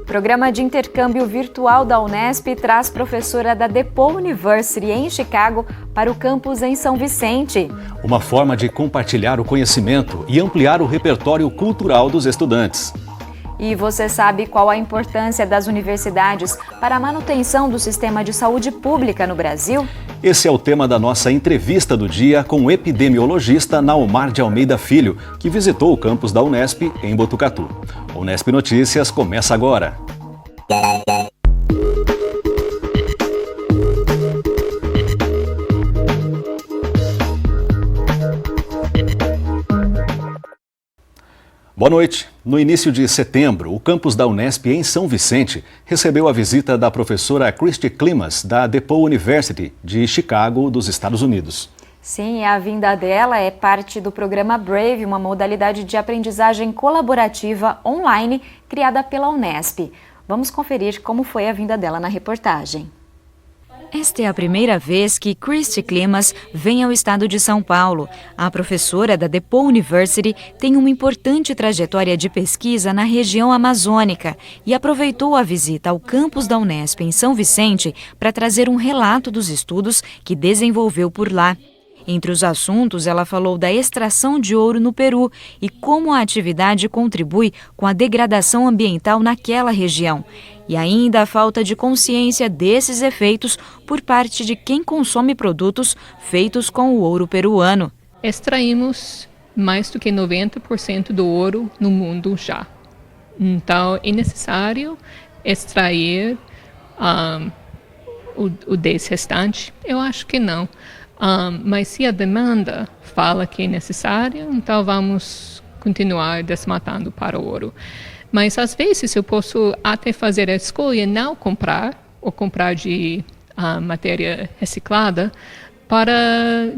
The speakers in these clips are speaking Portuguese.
O programa de intercâmbio virtual da Unesp traz professora da DePaul University em Chicago para o campus em São Vicente. Uma forma de compartilhar o conhecimento e ampliar o repertório cultural dos estudantes. E você sabe qual a importância das universidades para a manutenção do sistema de saúde pública no Brasil? Esse é o tema da nossa entrevista do dia com o epidemiologista Naomar de Almeida Filho, que visitou o campus da Unesp em Botucatu. O Unesp Notícias começa agora. Boa noite. No início de setembro, o campus da Unesp em São Vicente recebeu a visita da professora Christy Klimas, da DePaul University, de Chicago, dos Estados Unidos. Sim, a vinda dela é parte do programa Brave, uma modalidade de aprendizagem colaborativa online criada pela Unesp. Vamos conferir como foi a vinda dela na reportagem. Esta é a primeira vez que Christy Klimas vem ao estado de São Paulo. A professora da DePaul University tem uma importante trajetória de pesquisa na região amazônica e aproveitou a visita ao campus da Unesp em São Vicente para trazer um relato dos estudos que desenvolveu por lá. Entre os assuntos, ela falou da extração de ouro no Peru e como a atividade contribui com a degradação ambiental naquela região. E ainda a falta de consciência desses efeitos por parte de quem consome produtos feitos com o ouro peruano. Extraímos mais do que 90% do ouro no mundo já. Então, é necessário extrair o restante? Eu acho que não. Mas se a demanda fala que é necessário, então vamos continuar desmatando para o ouro. Mas às vezes eu posso até fazer a escolha não comprar, ou comprar de matéria reciclada, para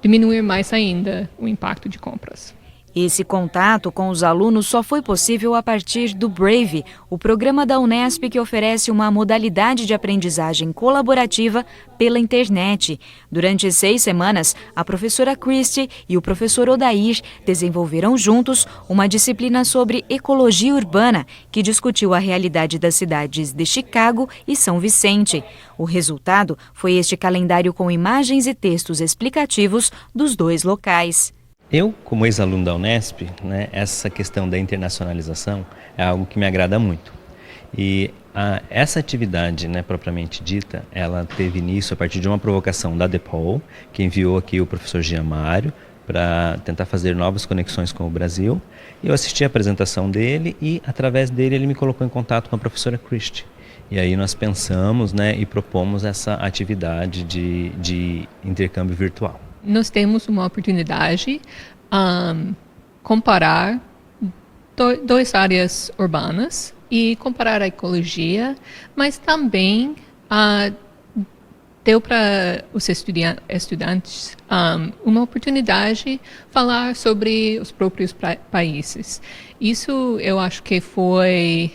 diminuir mais ainda o impacto de compras. Esse contato com os alunos só foi possível a partir do Brave, o programa da Unesp que oferece uma modalidade de aprendizagem colaborativa pela internet. Durante 6 semanas, a professora Christy e o professor Odair desenvolveram juntos uma disciplina sobre ecologia urbana, que discutiu a realidade das cidades de Chicago e São Vicente. O resultado foi este calendário com imagens e textos explicativos dos dois locais. Eu, como ex-aluno da Unesp, essa questão da internacionalização é algo que me agrada muito. E essa atividade, propriamente dita, ela teve início a partir de uma provocação da DePaul, que enviou aqui o professor Jean Mário para tentar fazer novas conexões com o Brasil. Eu assisti a apresentação dele e, através dele, ele me colocou em contato com a professora Christy. E aí nós pensamos e propomos essa atividade de intercâmbio virtual. Nós temos uma oportunidade comparar duas áreas urbanas e comparar a ecologia, mas também deu para os estudantes uma oportunidade de falar sobre os próprios países. Isso eu acho que foi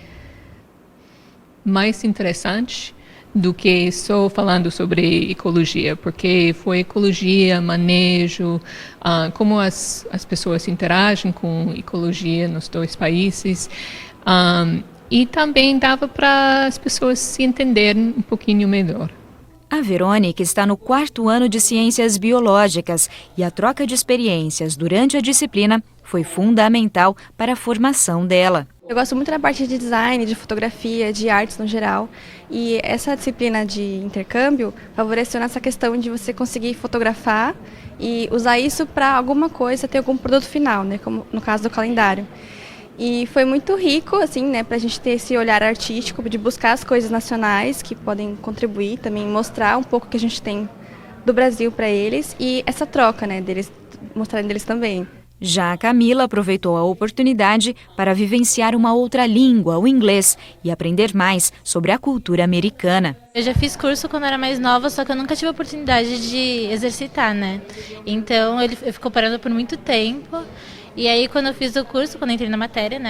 mais interessante do que só falando sobre ecologia, porque foi ecologia, manejo, como as pessoas interagem com ecologia nos dois países, e também dava para as pessoas se entenderem um pouquinho melhor. A Verônica está no 4º ano de Ciências Biológicas e a troca de experiências durante a disciplina foi fundamental para a formação dela. Eu gosto muito da parte de design, de fotografia, de artes no geral, e essa disciplina de intercâmbio favoreceu nessa questão de você conseguir fotografar e usar isso para alguma coisa, ter algum produto final, como no caso do calendário. E foi muito rico, para a gente ter esse olhar artístico, de buscar as coisas nacionais que podem contribuir, também mostrar um pouco o que a gente tem do Brasil para eles e essa troca, deles, mostrarem deles também. Já a Camila aproveitou a oportunidade para vivenciar uma outra língua, o inglês, e aprender mais sobre a cultura americana. Eu já fiz curso quando era mais nova, só que eu nunca tive a oportunidade de exercitar, Então, ele ficou parando por muito tempo. E aí, quando eu fiz o curso, quando eu entrei na matéria,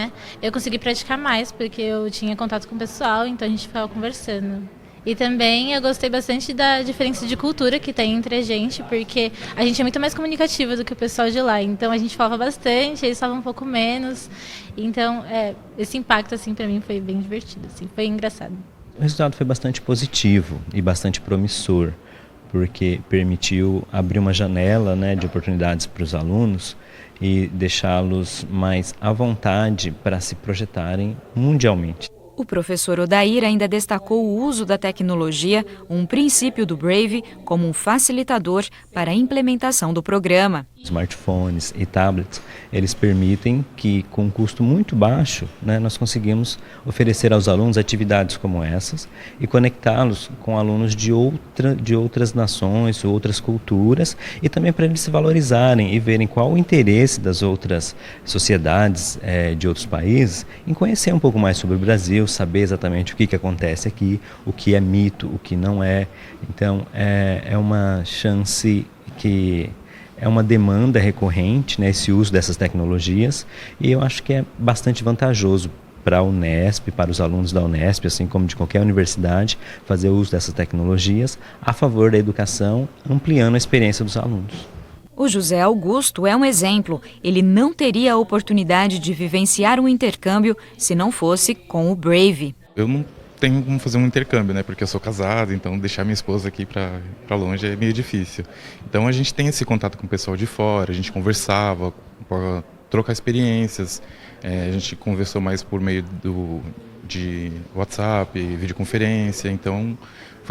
eu consegui praticar mais, porque eu tinha contato com o pessoal, então a gente ficava conversando. E também eu gostei bastante da diferença de cultura que tem entre a gente, porque a gente é muito mais comunicativa do que o pessoal de lá. Então a gente falava bastante, eles falavam um pouco menos. Então esse impacto assim para mim foi bem divertido, assim, foi engraçado. O resultado foi bastante positivo e bastante promissor, porque permitiu abrir uma janela, né, de oportunidades para os alunos e deixá-los mais à vontade para se projetarem mundialmente. O professor Odair ainda destacou o uso da tecnologia, um princípio do Brave, como um facilitador para a implementação do programa. Smartphones e tablets, eles permitem que, com um custo muito baixo, né, nós conseguimos oferecer aos alunos atividades como essas e conectá-los com alunos de outras nações, outras culturas, e também para eles se valorizarem e verem qual o interesse das outras sociedades de outros países em conhecer um pouco mais sobre o Brasil, saber exatamente o que acontece aqui, o que é mito, o que não é. Então, é uma chance que é uma demanda recorrente, né, esse uso dessas tecnologias, e eu acho que é bastante vantajoso para a Unesp, para os alunos da Unesp, assim como de qualquer universidade, fazer uso dessas tecnologias a favor da educação, ampliando a experiência dos alunos. O José Augusto é um exemplo. Ele não teria a oportunidade de vivenciar um intercâmbio se não fosse com o Brave. Eu não tenho como fazer um intercâmbio, né? Porque eu sou casado, então deixar minha esposa aqui para longe é meio difícil. Então a gente tem esse contato com o pessoal de fora, a gente conversava, para trocar experiências. A gente conversou mais por meio de WhatsApp, videoconferência, então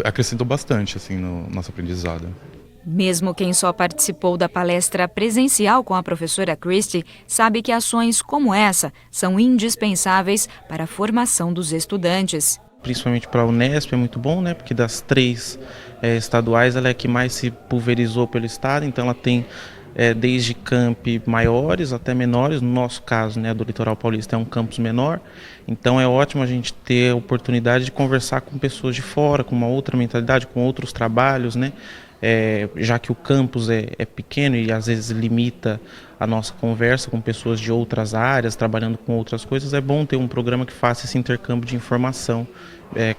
acrescentou bastante assim, no nosso aprendizado. Mesmo quem só participou da palestra presencial com a professora Christie sabe que ações como essa são indispensáveis para a formação dos estudantes. Principalmente para a Unesp é muito bom, né? Porque das 3 estaduais ela é a que mais se pulverizou pelo estado, então ela tem desde campi maiores até menores. No nosso caso, né, do Litoral Paulista é um campus menor, então é ótimo a gente ter a oportunidade de conversar com pessoas de fora, com uma outra mentalidade, com outros trabalhos, né? Já que o campus é pequeno e às vezes limita a nossa conversa com pessoas de outras áreas, trabalhando com outras coisas, é bom ter um programa que faça esse intercâmbio de informação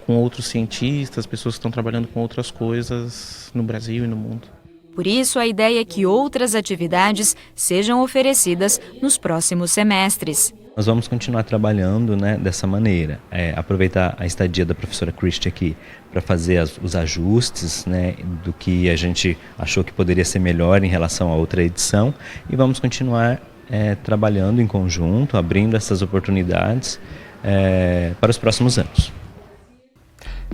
com outros cientistas, pessoas que estão trabalhando com outras coisas no Brasil e no mundo. Por isso, a ideia é que outras atividades sejam oferecidas nos próximos semestres. Nós vamos continuar trabalhando, né, dessa maneira, aproveitar a estadia da professora Christie aqui para fazer os ajustes, né, do que a gente achou que poderia ser melhor em relação a outra edição, e vamos continuar trabalhando em conjunto, abrindo essas oportunidades para os próximos anos.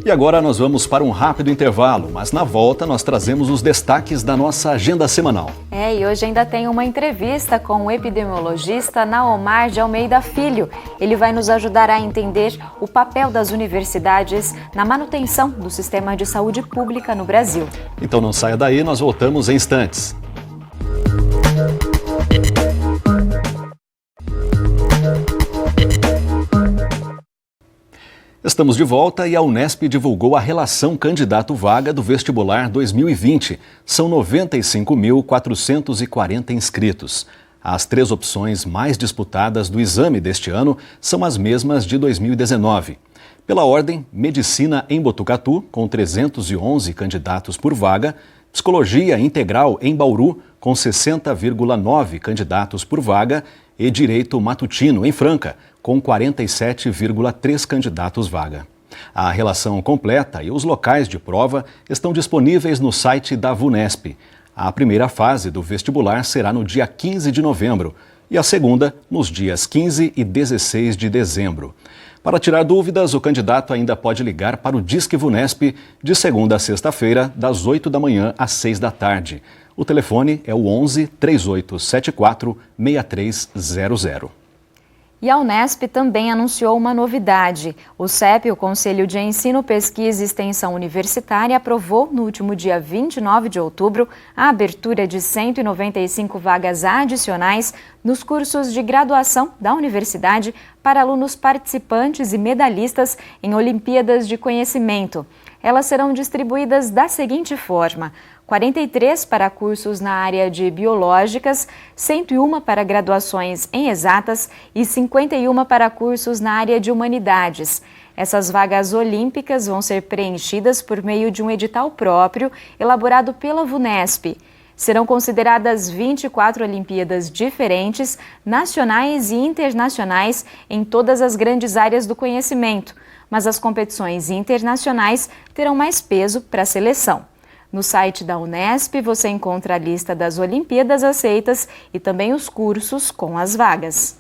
E agora nós vamos para um rápido intervalo, mas na volta nós trazemos os destaques da nossa agenda semanal. E hoje ainda tem uma entrevista com o epidemiologista Naomar de Almeida Filho. Ele vai nos ajudar a entender o papel das universidades na manutenção do sistema de saúde pública no Brasil. Então não saia daí, nós voltamos em instantes. Estamos de volta e a Unesp divulgou a relação candidato-vaga do vestibular 2020. São 95.440 inscritos. As 3 opções mais disputadas do exame deste ano são as mesmas de 2019. Pela ordem, Medicina em Botucatu, com 311 candidatos por vaga, Psicologia Integral em Bauru, com 60,9 candidatos por vaga, e Direito Matutino em Franca, com 47,3 candidatos vaga. A relação completa e os locais de prova estão disponíveis no site da VUNESP. A primeira fase do vestibular será no dia 15 de novembro e a segunda nos dias 15 e 16 de dezembro. Para tirar dúvidas, o candidato ainda pode ligar para o Disque VUNESP de segunda a sexta-feira, das 8 da manhã às 6 da tarde. O telefone é o 11 3874 6300. E a Unesp também anunciou uma novidade. O CEP, o Conselho de Ensino, Pesquisa e Extensão Universitária, aprovou no último dia 29 de outubro a abertura de 195 vagas adicionais nos cursos de graduação da universidade para alunos participantes e medalhistas em Olimpíadas de Conhecimento. Elas serão distribuídas da seguinte forma: 43 para cursos na área de biológicas, 101 para graduações em exatas e 51 para cursos na área de humanidades. Essas vagas olímpicas vão ser preenchidas por meio de um edital próprio elaborado pela VUNESP. Serão consideradas 24 Olimpíadas diferentes, nacionais e internacionais, em todas as grandes áreas do conhecimento, mas as competições internacionais terão mais peso para a seleção. No site da Unesp você encontra a lista das Olimpíadas aceitas e também os cursos com as vagas.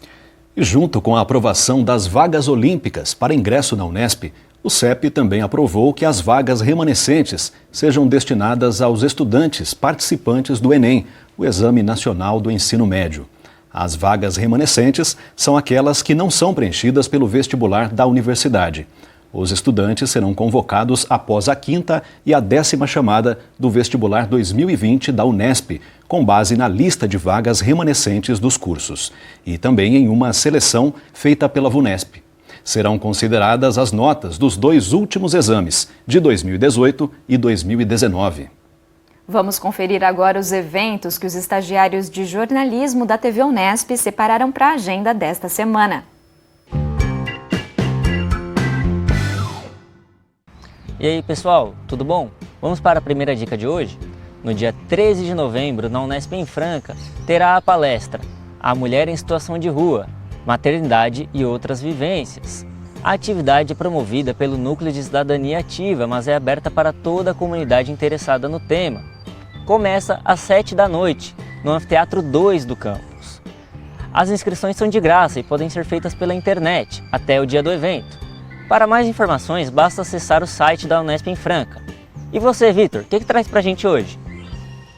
E junto com a aprovação das vagas olímpicas para ingresso na Unesp, o CEP também aprovou que as vagas remanescentes sejam destinadas aos estudantes participantes do Enem, o Exame Nacional do Ensino Médio. As vagas remanescentes são aquelas que não são preenchidas pelo vestibular da universidade. Os estudantes serão convocados após a 5ª e a 10ª chamada do vestibular 2020 da Unesp, com base na lista de vagas remanescentes dos cursos, e também em uma seleção feita pela VUNESP. Serão consideradas as notas dos 2 últimos exames, de 2018 e 2019. Vamos conferir agora os eventos que os estagiários de jornalismo da TV Unesp separaram para a agenda desta semana. E aí pessoal, tudo bom? Vamos para a primeira dica de hoje? No dia 13 de novembro, na Unesp em Franca, terá a palestra A Mulher em Situação de Rua, Maternidade e Outras Vivências. A atividade é promovida pelo Núcleo de Cidadania Ativa, mas é aberta para toda a comunidade interessada no tema. Começa às 7 da noite, no Anfiteatro 2 do campus. As inscrições são de graça e podem ser feitas pela internet, até o dia do evento. Para mais informações, basta acessar o site da Unesp em Franca. E você, Vitor, o que traz pra gente hoje?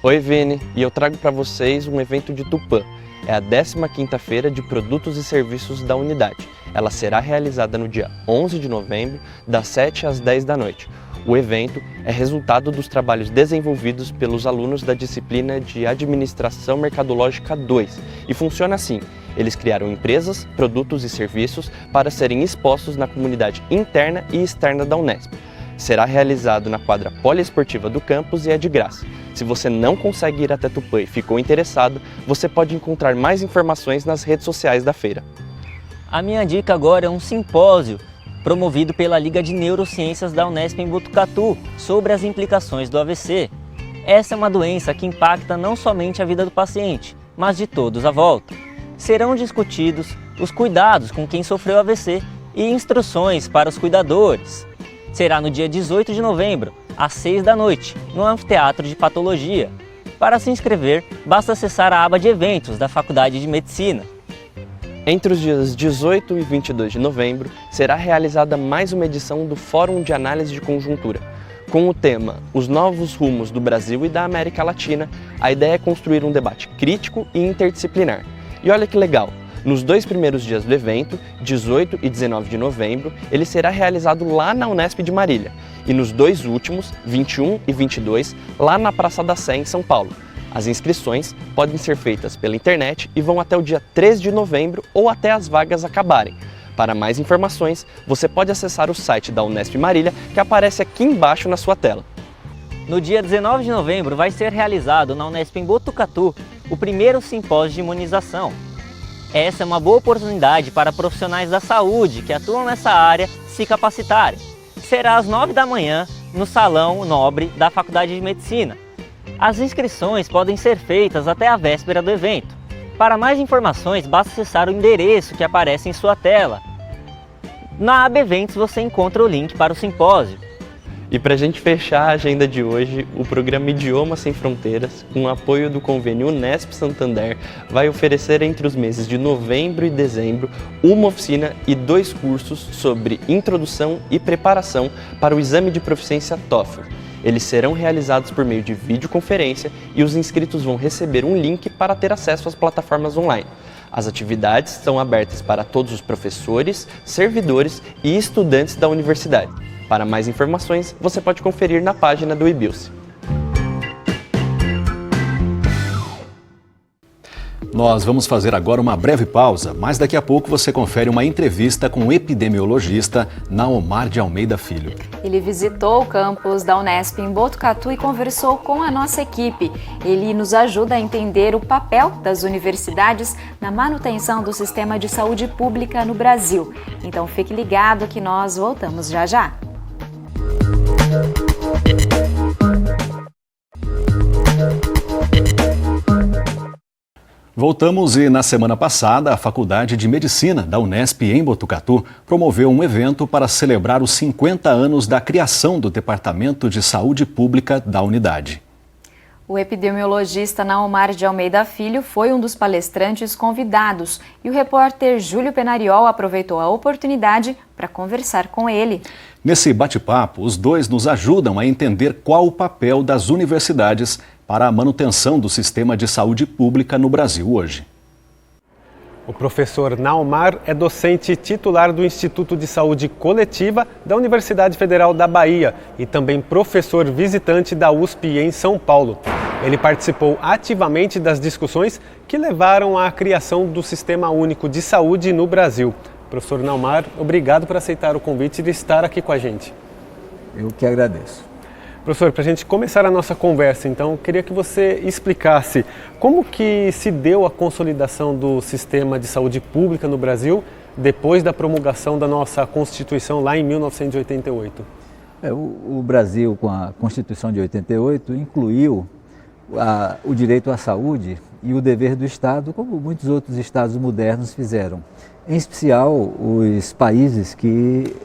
Oi, Vini, e eu trago para vocês um evento de Tupã. É a 15ª Feira de Produtos e Serviços da Unidade. Ela será realizada no dia 11 de novembro, das 7 às 10 da noite. O evento é resultado dos trabalhos desenvolvidos pelos alunos da disciplina de Administração Mercadológica 2 e funciona assim. Eles criaram empresas, produtos e serviços para serem expostos na comunidade interna e externa da Unesp. Será realizado na quadra poliesportiva do campus e é de graça. Se você não consegue ir até Tupã e ficou interessado, você pode encontrar mais informações nas redes sociais da feira. A minha dica agora é um simpósio promovido pela Liga de Neurociências da Unesp em Botucatu sobre as implicações do AVC. Essa é uma doença que impacta não somente a vida do paciente, mas de todos à volta. Serão discutidos os cuidados com quem sofreu AVC e instruções para os cuidadores. Será no dia 18 de novembro, às 6 da noite, no Anfiteatro de Patologia. Para se inscrever, basta acessar a aba de eventos da Faculdade de Medicina. Entre os dias 18 e 22 de novembro, será realizada mais uma edição do Fórum de Análise de Conjuntura. Com o tema Os Novos Rumos do Brasil e da América Latina, a ideia é construir um debate crítico e interdisciplinar. E olha que legal! Nos 2 primeiros dias do evento, 18 e 19 de novembro, ele será realizado lá na Unesp de Marília. E nos 2 últimos, 21 e 22, lá na Praça da Sé, em São Paulo. As inscrições podem ser feitas pela internet e vão até o dia 3 de novembro ou até as vagas acabarem. Para mais informações, você pode acessar o site da Unesp Marília, que aparece aqui embaixo na sua tela. No dia 19 de novembro vai ser realizado na Unesp em Botucatu o primeiro simpósio de imunização. Essa é uma boa oportunidade para profissionais da saúde que atuam nessa área se capacitarem. Será às 9 da manhã no Salão Nobre da Faculdade de Medicina. As inscrições podem ser feitas até a véspera do evento. Para mais informações, basta acessar o endereço que aparece em sua tela. Na aba Eventos você encontra o link para o simpósio. E para a gente fechar a agenda de hoje, o programa Idiomas Sem Fronteiras, com apoio do convênio Unesp Santander, vai oferecer entre os meses de novembro e dezembro uma oficina e 2 cursos sobre introdução e preparação para o exame de proficiência TOEFL. Eles serão realizados por meio de videoconferência e os inscritos vão receber um link para ter acesso às plataformas online. As atividades são abertas para todos os professores, servidores e estudantes da universidade. Para mais informações, você pode conferir na página do IBILSE. Nós vamos fazer agora uma breve pausa, mas daqui a pouco você confere uma entrevista com o epidemiologista Naomar de Almeida Filho. Ele visitou o campus da Unesp em Botucatu e conversou com a nossa equipe. Ele nos ajuda a entender o papel das universidades na manutenção do sistema de saúde pública no Brasil. Então fique ligado que nós voltamos já já. Voltamos e na semana passada a Faculdade de Medicina da Unesp em Botucatu promoveu um evento para celebrar os 50 anos da criação do Departamento de Saúde Pública da unidade. O epidemiologista Naomar de Almeida Filho foi um dos palestrantes convidados e o repórter Júlio Penariol aproveitou a oportunidade para conversar com ele. Nesse bate-papo, os dois nos ajudam a entender qual o papel das universidades para a manutenção do sistema de saúde pública no Brasil hoje. O professor Naomar é docente titular do Instituto de Saúde Coletiva da Universidade Federal da Bahia e também professor visitante da USP em São Paulo. Ele participou ativamente das discussões que levaram à criação do Sistema Único de Saúde no Brasil. Professor Naomar, obrigado por aceitar o convite de estar aqui com a gente. Eu que agradeço. Professor, para a gente começar a nossa conversa, então, eu queria que você explicasse como que se deu a consolidação do sistema de saúde pública no Brasil depois da promulgação da nossa Constituição lá em 1988. O Brasil, com a Constituição de 88, incluiu o direito à saúde e o dever do Estado, como muitos outros estados modernos fizeram. Em especial, os países que,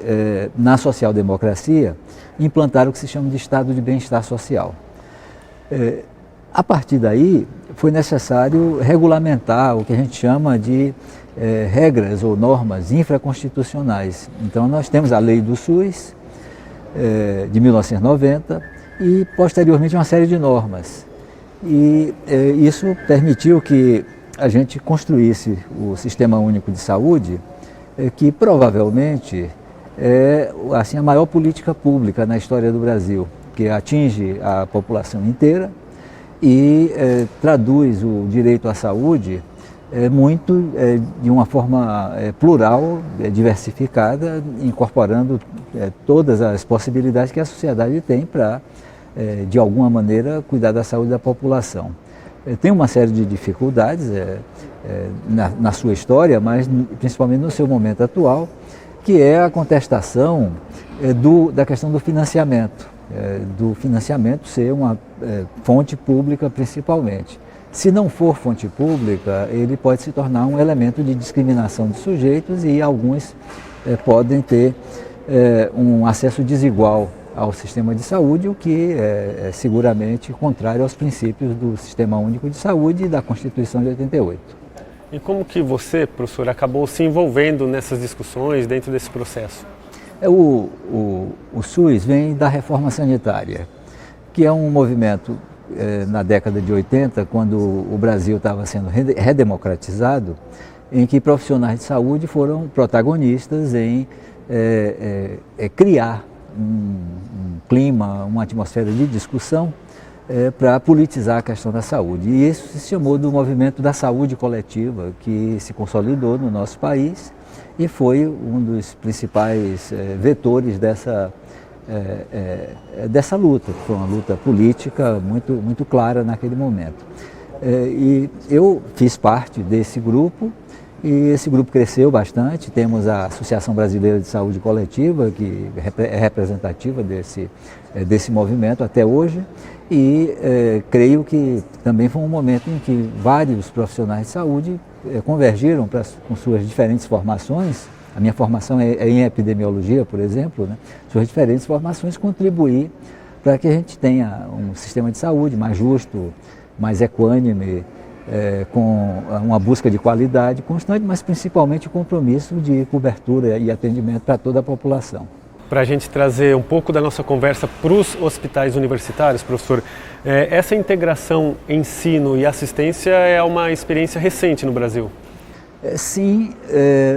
na social-democracia, implantaram o que se chama de Estado de Bem-Estar Social. A partir daí, foi necessário regulamentar o que a gente chama de regras ou normas infraconstitucionais. Então, nós temos a Lei do SUS, de 1990, e, posteriormente, uma série de normas. E isso permitiu que a gente construísse o Sistema Único de Saúde, que provavelmente é assim, a maior política pública na história do Brasil, que atinge a população inteira e traduz o direito à saúde muito de uma forma plural, diversificada, incorporando todas as possibilidades que a sociedade tem para, de alguma maneira, cuidar da saúde da população. Tem uma série de dificuldades na sua história, mas principalmente no seu momento atual, que é a contestação da questão do financiamento ser uma fonte pública principalmente. Se não for fonte pública, ele pode se tornar um elemento de discriminação de sujeitos e alguns podem ter um acesso desigual ao sistema de saúde, o que é seguramente contrário aos princípios do Sistema Único de Saúde e da Constituição de 88. E como que você, professor, acabou se envolvendo nessas discussões dentro desse processo? O SUS vem da reforma sanitária, que é um movimento na década de 80, quando o Brasil estava sendo redemocratizado, em que profissionais de saúde foram protagonistas em criar um clima, uma atmosfera de discussão para politizar a questão da saúde. E isso se chamou do movimento da saúde coletiva, que se consolidou no nosso país e foi um dos principais vetores dessa luta, que foi uma luta política muito clara naquele momento. E eu fiz parte desse grupo, e esse grupo cresceu bastante. Temos a Associação Brasileira de Saúde Coletiva, que é representativa desse movimento até hoje, e creio que também foi um momento em que vários profissionais de saúde convergiram com suas diferentes formações. A minha formação é em epidemiologia, por exemplo, né? Suas diferentes formações contribuir para que a gente tenha um sistema de saúde mais justo, mais equânime, com uma busca de qualidade constante, mas principalmente o compromisso de cobertura e atendimento para toda a população. Para a gente trazer um pouco da nossa conversa para os hospitais universitários, professor, essa integração ensino e assistência é uma experiência recente no Brasil? Sim,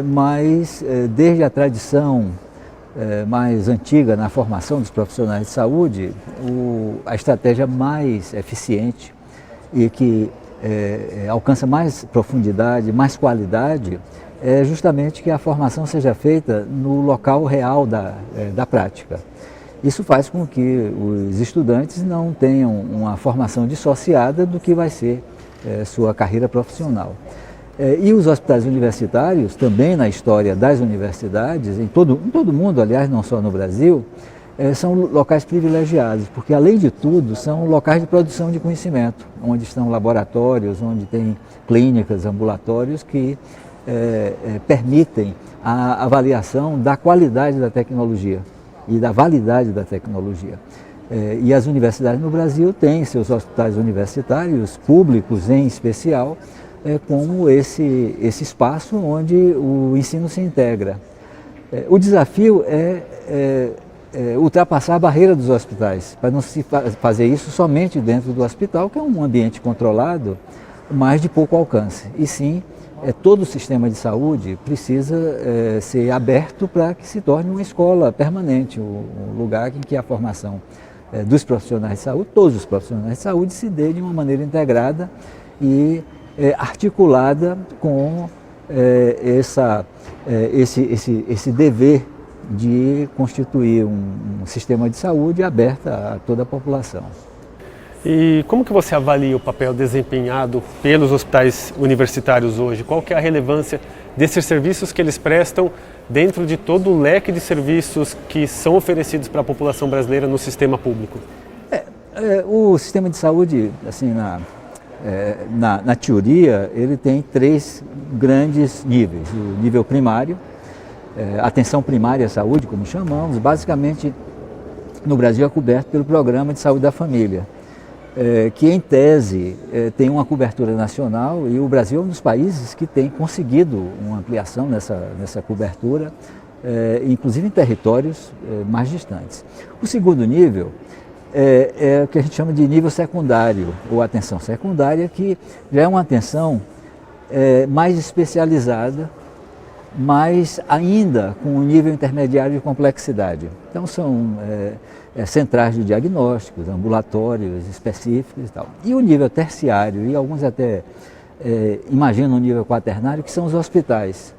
mas desde a tradição mais antiga na formação dos profissionais de saúde, a estratégia mais eficiente e que alcança mais profundidade, mais qualidade, é justamente que a formação seja feita no local real da prática. Isso faz com que os estudantes não tenham uma formação dissociada do que vai ser sua carreira profissional. E os hospitais universitários, também na história das universidades, em todo o mundo, aliás, não só no Brasil, são locais privilegiados, porque além de tudo são locais de produção de conhecimento, onde estão laboratórios, onde tem clínicas, ambulatórios que permitem a avaliação da qualidade da tecnologia e da validade da tecnologia. E as universidades no Brasil têm seus hospitais universitários, públicos em especial, como esse espaço onde o ensino se integra. O desafio é ultrapassar a barreira dos hospitais, para não se fazer isso somente dentro do hospital, que é um ambiente controlado, mas de pouco alcance. E sim, todo o sistema de saúde precisa ser aberto para que se torne uma escola permanente, um lugar em que a formação dos profissionais de saúde, todos os profissionais de saúde, se dê de uma maneira integrada e articulada com esse dever de constituir um sistema de saúde aberto a toda a população. E como que você avalia o papel desempenhado pelos hospitais universitários hoje? Qual que é a relevância desses serviços que eles prestam dentro de todo o leque de serviços que são oferecidos para a população brasileira no sistema público? O sistema de saúde, assim, na teoria, ele tem 3 grandes níveis. O nível primário, atenção primária à saúde, como chamamos, basicamente no Brasil é coberto pelo Programa de Saúde da Família, que em tese tem uma cobertura nacional, e o Brasil é um dos países que tem conseguido uma ampliação nessa cobertura, inclusive em territórios mais distantes. O segundo nível é o que a gente chama de nível secundário, ou atenção secundária, que já é uma atenção mais especializada, mas ainda com um nível intermediário de complexidade. Então são centrais de diagnósticos, ambulatórios específicos e tal. E o nível terciário, e alguns até imaginam o nível quaternário, que são os hospitais.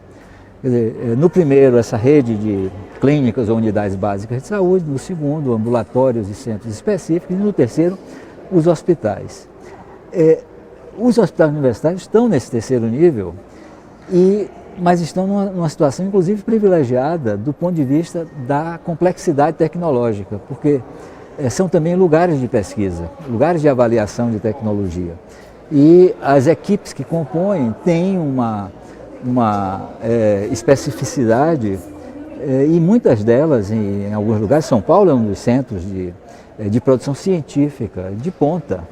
Quer dizer, no primeiro, essa rede de clínicas ou unidades básicas de saúde, no segundo, ambulatórios e centros específicos, e no terceiro, os hospitais. Os hospitais universitários estão nesse terceiro nível, mas estão numa situação, inclusive, privilegiada do ponto de vista da complexidade tecnológica, porque são também lugares de pesquisa, lugares de avaliação de tecnologia. E as equipes que compõem têm uma especificidade, e muitas delas, em alguns lugares, São Paulo é um dos centros de produção científica de ponta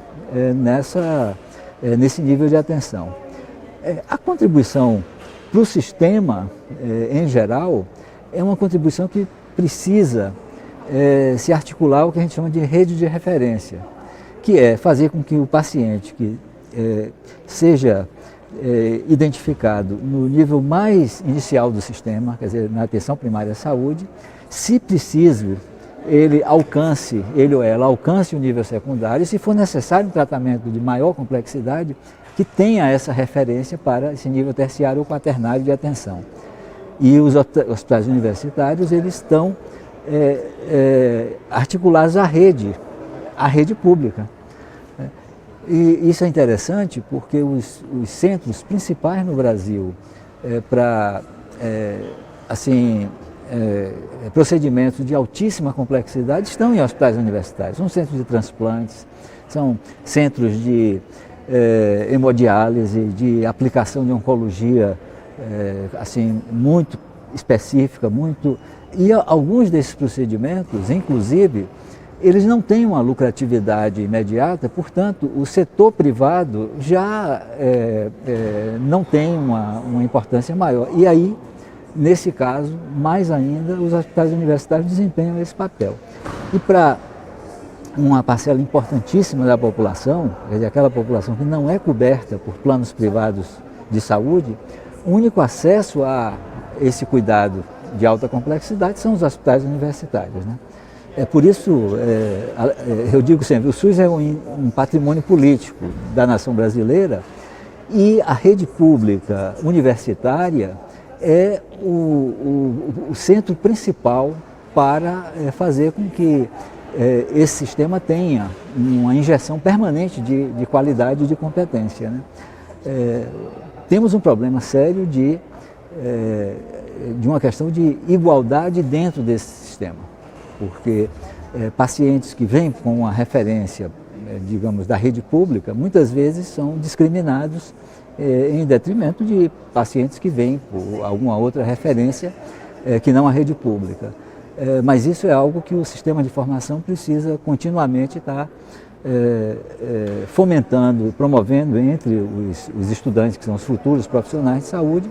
nesse nível de atenção. A contribuição para o sistema, em geral, é uma contribuição que precisa se articular o que a gente chama de rede de referência, que é fazer com que o paciente que seja identificado no nível mais inicial do sistema, quer dizer, na atenção primária à saúde, se preciso, ele ou ela alcance o nível secundário, e se for necessário um tratamento de maior complexidade, que tenha essa referência para esse nível terciário ou quaternário de atenção. E os hospitais universitários, eles estão articulados à rede pública. E isso é interessante porque os centros principais no Brasil para procedimentos de altíssima complexidade estão em hospitais universitários. São centros de transplantes, são centros de hemodiálise, de aplicação de oncologia muito específica, e alguns desses procedimentos, inclusive, eles não têm uma lucratividade imediata, portanto, o setor privado já não tem uma importância maior. E aí, nesse caso, mais ainda, os hospitais universitários desempenham esse papel. E para uma parcela importantíssima da população, quer dizer, aquela população que não é coberta por planos privados de saúde, o único acesso a esse cuidado de alta complexidade são os hospitais universitários, né? Por isso, eu digo sempre, o SUS é um patrimônio político da nação brasileira e a rede pública universitária é o centro principal para fazer com que esse sistema tenha uma injeção permanente de qualidade e de competência, né? Temos um problema sério de uma questão de igualdade dentro desse sistema, porque pacientes que vêm com uma referência, digamos, da rede pública, muitas vezes são discriminados em detrimento de pacientes que vêm por alguma outra referência que não a rede pública. Mas isso é algo que o sistema de formação precisa continuamente estar fomentando, promovendo entre os estudantes, que são os futuros profissionais de saúde,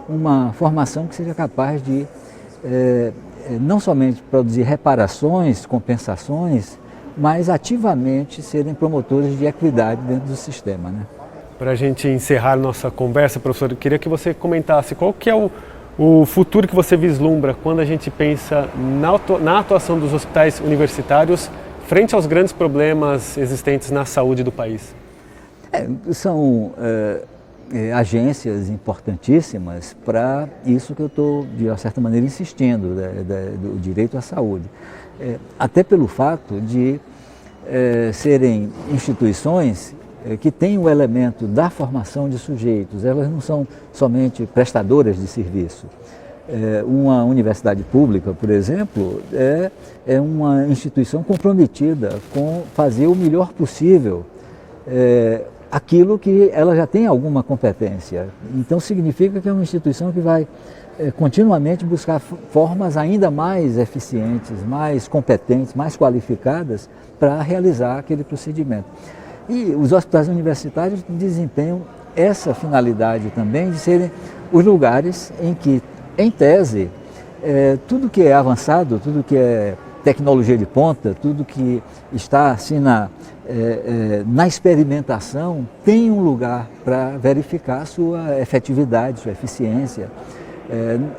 uma formação que seja capaz de não somente produzir reparações, compensações, mas ativamente serem promotores de equidade dentro do sistema, né? Para a gente encerrar nossa conversa, professor, eu queria que você comentasse qual que é o futuro que você vislumbra quando a gente pensa na atuação dos hospitais universitários frente aos grandes problemas existentes na saúde do país. São agências importantíssimas para isso que eu estou, de uma certa maneira, insistindo, do direito à saúde. Até pelo fato de serem instituições que têm o elemento da formação de sujeitos, elas não são somente prestadoras de serviço. Uma universidade pública, por exemplo, é uma instituição comprometida com fazer o melhor possível aquilo que ela já tem alguma competência. Então significa que é uma instituição que vai continuamente buscar formas ainda mais eficientes, mais competentes, mais qualificadas para realizar aquele procedimento. E os hospitais universitários desempenham essa finalidade também de serem os lugares em que, em tese, tudo que é avançado, tudo que é tecnologia de ponta, tudo que está assim na experimentação, tem um lugar para verificar sua efetividade, sua eficiência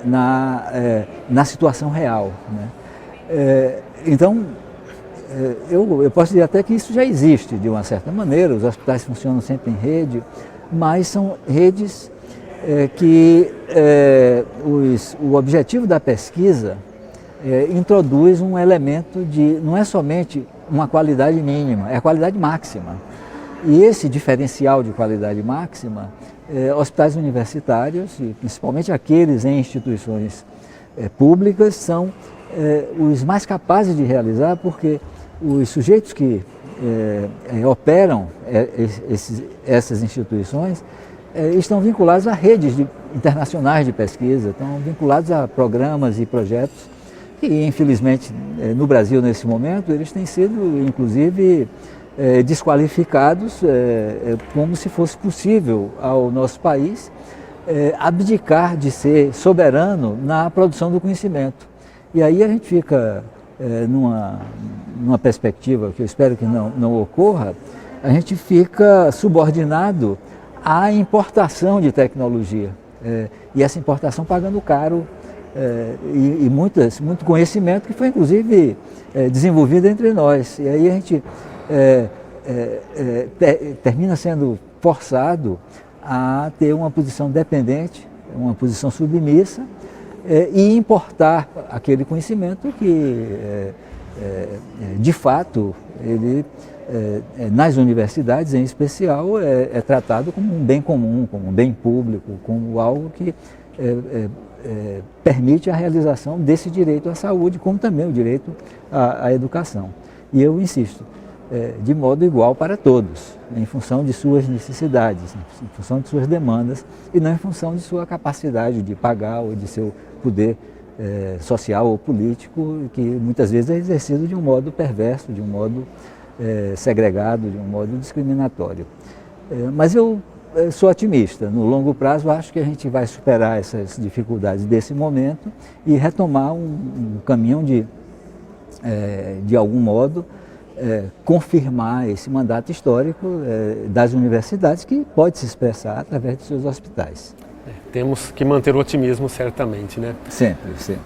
na situação real, né? Então, eu posso dizer até que isso já existe de uma certa maneira, os hospitais funcionam sempre em rede, mas são redes que o objetivo da pesquisa introduz um elemento de, não é somente uma qualidade mínima, é a qualidade máxima. E esse diferencial de qualidade máxima, hospitais universitários, e principalmente aqueles em instituições públicas, são os mais capazes de realizar, porque os sujeitos que operam essas instituições estão vinculados a redes internacionais de pesquisa, estão vinculados a programas e projetos que, infelizmente, no Brasil, nesse momento, eles têm sido, inclusive, desqualificados como se fosse possível ao nosso país abdicar de ser soberano na produção do conhecimento. E aí a gente fica numa perspectiva que eu espero que não ocorra, a gente fica subordinado à importação de tecnologia. E essa importação pagando caro e muito conhecimento que foi inclusive desenvolvido entre nós. E aí a gente termina sendo forçado a ter uma posição dependente, uma posição submissa, e importar aquele conhecimento que, de fato, ele, nas universidades em especial, é tratado como um bem comum, como um bem público, como algo que permite a realização desse direito à saúde, como também o direito à educação. E eu insisto, de modo igual para todos, em função de suas necessidades, em função de suas demandas, e não em função de sua capacidade de pagar ou de seu poder social ou político, que muitas vezes é exercido de um modo perverso, de um modo segregado, de um modo discriminatório. Mas eu sou otimista. No longo prazo, acho que a gente vai superar essas dificuldades desse momento e retomar um caminho de algum modo, confirmar esse mandato histórico das universidades, que pode se expressar através de seus hospitais. Temos que manter o otimismo, certamente, né? Sempre, sempre.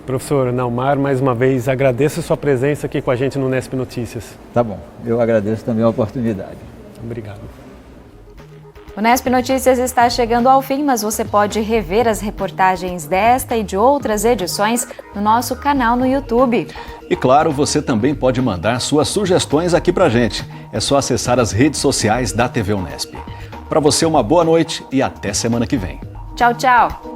Professor Naumar, mais uma vez agradeço a sua presença aqui com a gente no Unesp Notícias. Tá bom, eu agradeço também a oportunidade. Obrigado. O Unesp Notícias está chegando ao fim, mas você pode rever as reportagens desta e de outras edições no nosso canal no YouTube. E claro, você também pode mandar suas sugestões aqui pra gente. É só acessar as redes sociais da TV Unesp. Para você, uma boa noite e até semana que vem. Tchau, tchau!